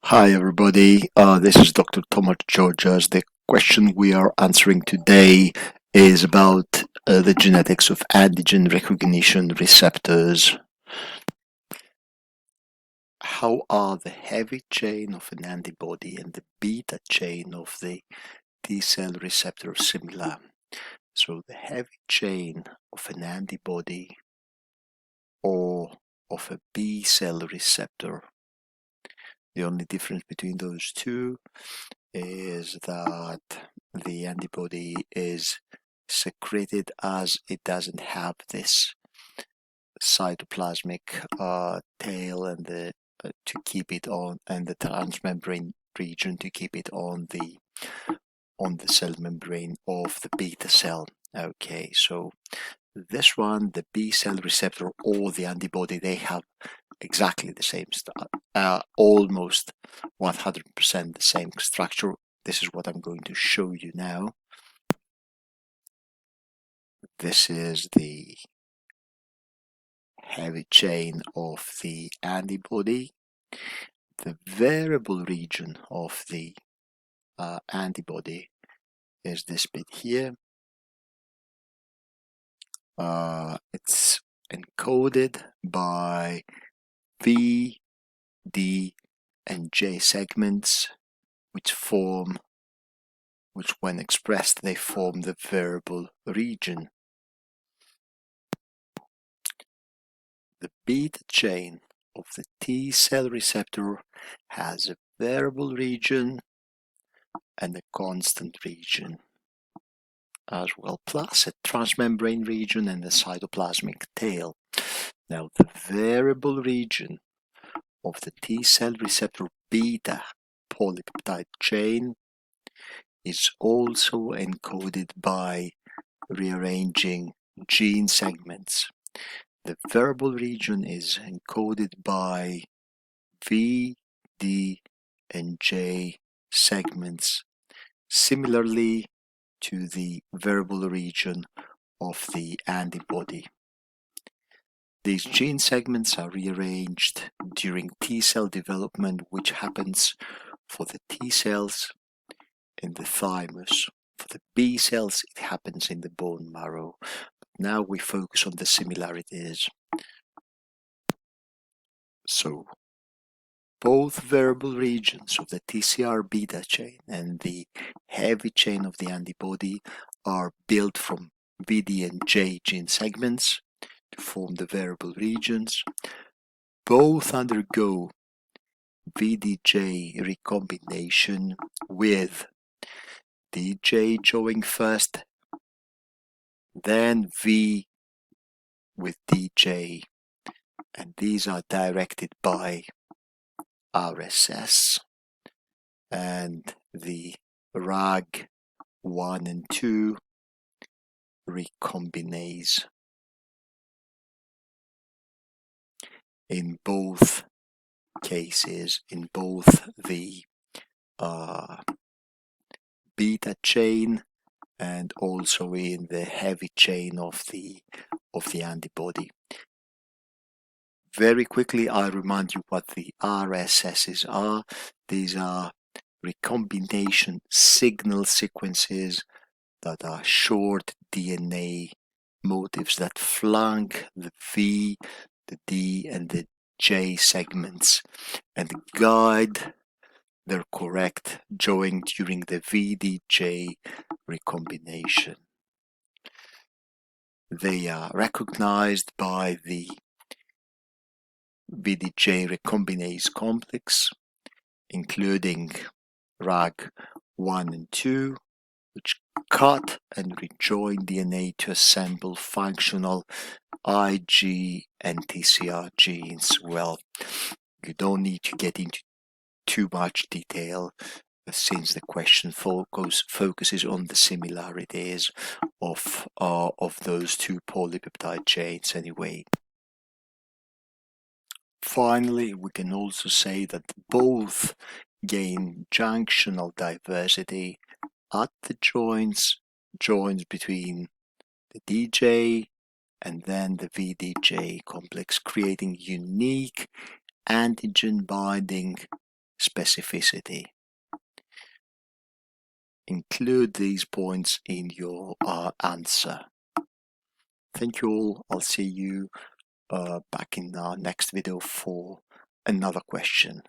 Hi everybody, this is Dr. Thomas Georgas. The question we are answering today is about the genetics of antigen recognition receptors. How are the heavy chain of an antibody and the beta chain of the T-cell receptor similar? So the heavy chain of an antibody or of a B-cell receptor. The only difference between those two is that the antibody is secreted as it doesn't have this cytoplasmic tail and the to keep it on, and the transmembrane region to keep it on the cell membrane of the beta cell. Okay, so this one, the B cell receptor or the antibody, they have exactly the same almost 100% the same structure. This is what I'm going to show you now. This is the heavy chain of the antibody. The variable region of the antibody is this bit here. It's encoded by V, D, and J segments, which when expressed, they form the variable region. The beta chain of the T cell receptor has a variable region and a constant region as well, plus a transmembrane region and a cytoplasmic tail. Now, the variable region of the T cell receptor beta polypeptide chain is also encoded by rearranging gene segments. The variable region is encoded by V, D, and J segments, similarly to the variable region of the antibody. These gene segments are rearranged during T cell development, which happens for the T cells in the thymus. For the B cells, it happens in the bone marrow. Now we focus on the similarities. So, both variable regions of the TCR beta chain and the heavy chain of the antibody are built from VD and J gene segments to form the variable regions. Both undergo VDJ recombination with DJ joining first, then V with DJ, and these are directed by RSS and the RAG1 and 2 recombinase. In both cases, in both the beta chain and also in the heavy chain of the antibody. Very quickly, I remind you what the RSSs are. These are recombination signal sequences that are short DNA motifs that flank the V, the D, and the J segments and guide their correct join during the VDJ recombination. They are recognized by the VDJ recombinase complex, including RAG1 and 2, which cut and rejoin DNA to assemble functional IG and TCR genes. Well, you don't need to get into too much detail since the question focuses on the similarities of those two polypeptide chains anyway. Finally, we can also say that both gain junctional diversity at the joins between the DJ and then the VDJ complex, creating unique antigen binding specificity. Include these points in your answer. Thank you all. I'll see you back in our next video for another question.